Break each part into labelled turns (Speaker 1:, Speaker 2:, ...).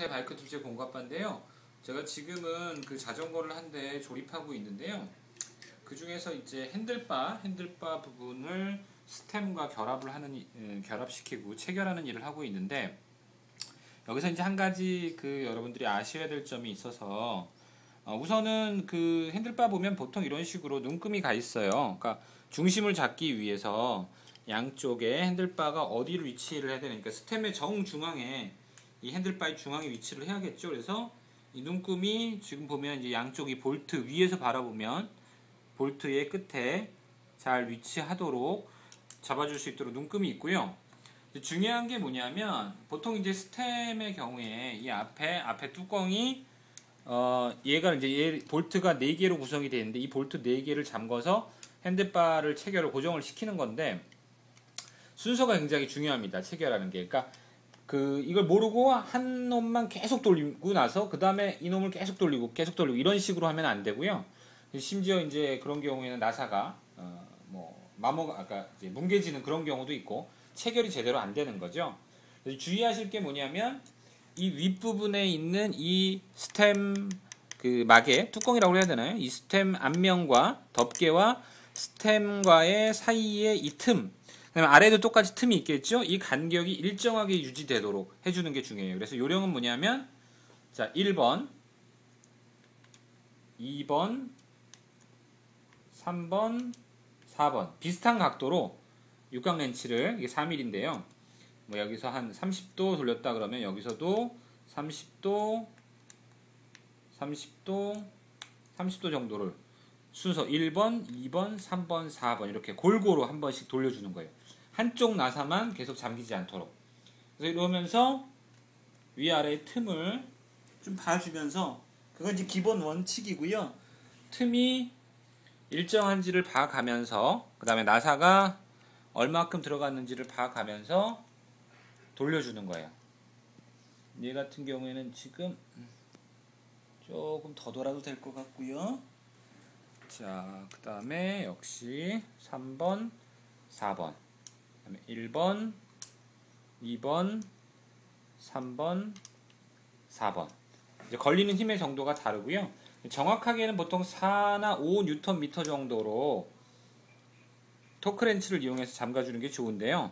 Speaker 1: 바이크 툴즈의 공과빠인데요. 제가 지금은 그 자전거를 한 대 조립하고 있는데요. 그 중에서 이제 핸들바 부분을 스템과 결합시키고 체결하는 일을 하고 있는데, 여기서 이제 한 가지 여러분들이 아셔야 될 점이 있어서, 우선은 그 핸들바 보면 보통 이런 식으로 눈금이 가 있어요. 그러니까 중심을 잡기 위해서 양쪽에 핸들바가 어디를 위치를 해야 되니까 스템의 정중앙에 이 핸들바의 중앙에 위치를 해야겠죠. 그래서 이 눈금이 지금 보면 이제 양쪽이 볼트 위에서 바라보면 볼트의 끝에 잘 위치하도록 잡아줄 수 있도록 눈금이 있고요. 중요한 게 뭐냐면, 보통 이제 스템의 경우에 이 앞에 뚜껑이 얘가 이제 볼트가 4개로 구성이 되어 있는데, 이 볼트 4개를 잠궈서 핸들바를 체결을 고정을 시키는 건데, 순서가 굉장히 중요합니다. 체결하는 게. 그러니까 이걸 모르고 한 놈만 계속 돌리고 나서 그 다음에 이놈을 계속 돌리고 이런 식으로 하면 안 되고요. 심지어 이제 그런 경우에는 나사가 아까 이제 뭉개지는 그런 경우도 있고 체결이 제대로 안 되는 거죠. 그래서 주의하실 게 뭐냐면, 이 윗부분에 있는 이 스템 막의 뚜껑이라고 해야 되나요? 이 스템 앞면과 덮개와 스템과의 사이에 이 틈, 그다음에 아래도 똑같이 틈이 있겠죠? 이 간격이 일정하게 유지되도록 해주는 게 중요해요. 그래서 요령은 뭐냐면, 자, 1번, 2번, 3번, 4번 비슷한 각도로 육각 렌치를, 이게 4mm인데요. 여기서 한 30도 돌렸다 그러면 여기서도 30도 정도를 순서 1번, 2번, 3번, 4번 이렇게 골고루 한 번씩 돌려주는 거예요. 한쪽 나사만 계속 잠기지 않도록. 그래서 이러면서 위아래의 틈을 좀 봐주면서, 그건 이제 기본 원칙이고요. 틈이 일정한지를 봐가면서, 그 다음에 나사가 얼마큼 들어갔는지를 봐가면서 돌려주는 거예요. 얘 같은 경우에는 지금 조금 더 돌아도 될 것 같고요. 자, 그 다음에 역시 3번, 4번, 그 다음에 1번, 2번, 3번, 4번. 이제 걸리는 힘의 정도가 다르고요. 정확하게는 보통 4나 5Nm 정도로 토크렌치를 이용해서 잠가주는 게 좋은데요.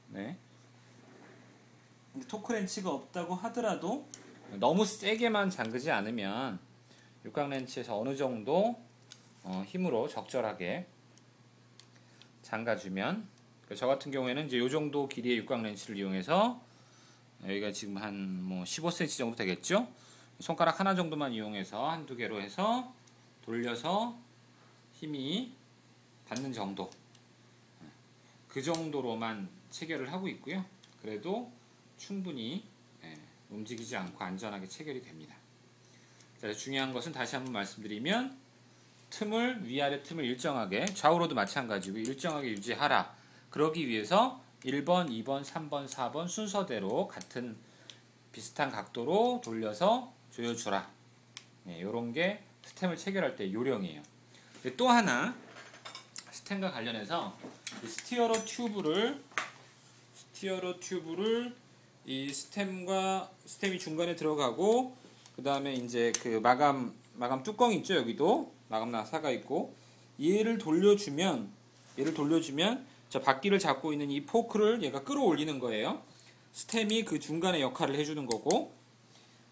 Speaker 1: 네. 토크렌치가 없다고 하더라도 너무 세게만 잠그지 않으면 육각렌치에서 어느 정도 힘으로 적절하게 잠가주면, 저 같은 경우에는 이제 요 정도 길이의 육각렌치를 이용해서, 여기가 지금 한 15cm 정도 되겠죠? 손가락 하나 정도만 이용해서 한두 개로 해서 돌려서 힘이 닿는 정도, 그 정도로만 체결을 하고 있고요. 그래도 충분히 움직이지 않고 안전하게 체결이 됩니다. 자, 중요한 것은 다시 한번 말씀드리면, 위아래 틈을 일정하게, 좌우로도 마찬가지고 일정하게 유지하라. 그러기 위해서 1번, 2번, 3번, 4번 순서대로 같은 비슷한 각도로 돌려서 조여주라. 이런 게 스템을 체결할 때 요령이에요. 또 하나, 스템과 관련해서 스티어로 튜브를 이 스템이 중간에 들어가고, 그 다음에 이제 마감 뚜껑이 있죠. 여기도 마감 나사가 있고, 얘를 돌려주면 저 바퀴를 잡고 있는 이 포크를 얘가 끌어올리는 거예요. 스템이 그 중간에 역할을 해주는 거고.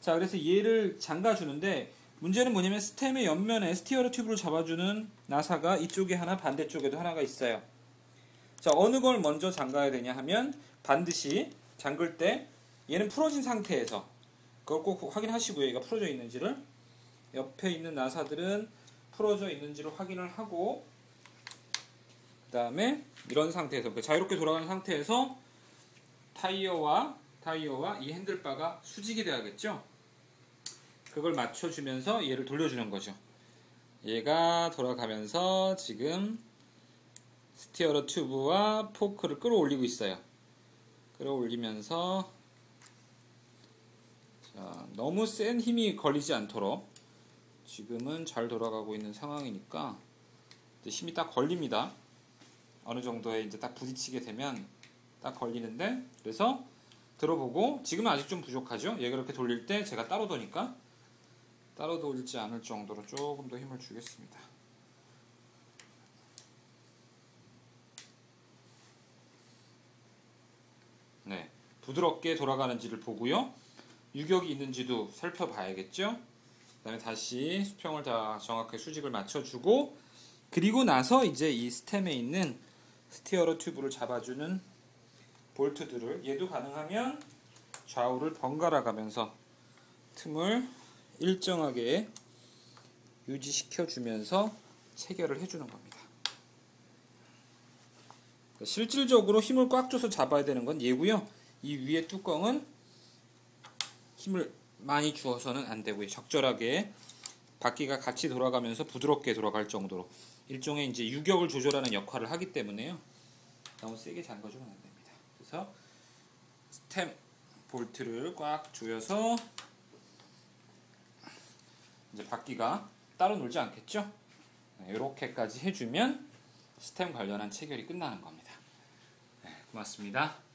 Speaker 1: 자, 그래서 얘를 잠가주는데, 문제는 뭐냐면 스템의 옆면에 스티어로 튜브를 잡아주는 나사가 이쪽에 하나, 반대쪽에도 하나가 있어요. 자, 어느 걸 먼저 잠가야 되냐 하면, 반드시 잠글 때 얘는 풀어진 상태에서, 그걸 꼭 확인하시고요. 얘가 풀어져 있는지를, 옆에 있는 나사들은 풀어져 있는지를 확인을 하고, 그 다음에 이런 상태에서, 자유롭게 돌아가는 상태에서 타이어와 이 핸들바가 수직이 돼야겠죠. 그걸 맞춰주면서 얘를 돌려주는 거죠. 얘가 돌아가면서 지금 스티어러 튜브와 포크를 끌어올리고 있어요. 끌어올리면서, 자, 너무 센 힘이 걸리지 않도록, 지금은 잘 돌아가고 있는 상황이니까 힘이 딱 걸립니다. 어느 정도에 이제 딱 부딪히게 되면 딱 걸리는데, 그래서 들어보고 지금은 아직 좀 부족하죠. 얘가 이렇게 돌릴 때 제가 따로 도니까 따로 돌지 않을 정도로 조금 더 힘을 주겠습니다. 네, 부드럽게 돌아가는지를 보고요. 유격이 있는지도 살펴봐야겠죠. 그 다음에 다시 수평을 다 정확하게 수직을 맞춰주고, 그리고 나서 이제 이 스템에 있는 스티어러 튜브를 잡아주는 볼트들을, 얘도 가능하면 좌우를 번갈아 가면서 틈을 일정하게 유지시켜 주면서 체결을 해주는 겁니다. 실질적으로 힘을 꽉 줘서 잡아야 되는 건 얘고요. 이 위에 뚜껑은 힘을 많이 주어서는 안 되고요. 적절하게 바퀴가 같이 돌아가면서 부드럽게 돌아갈 정도로 일종의 이제 유격을 조절하는 역할을 하기 때문에요. 너무 세게 잠궈주면 안 됩니다. 그래서 스템 볼트를 꽉 조여서 이제 바퀴가 따로 놀지 않겠죠? 이렇게까지 해주면 스템 관련한 체결이 끝나는 겁니다. 네, 고맙습니다.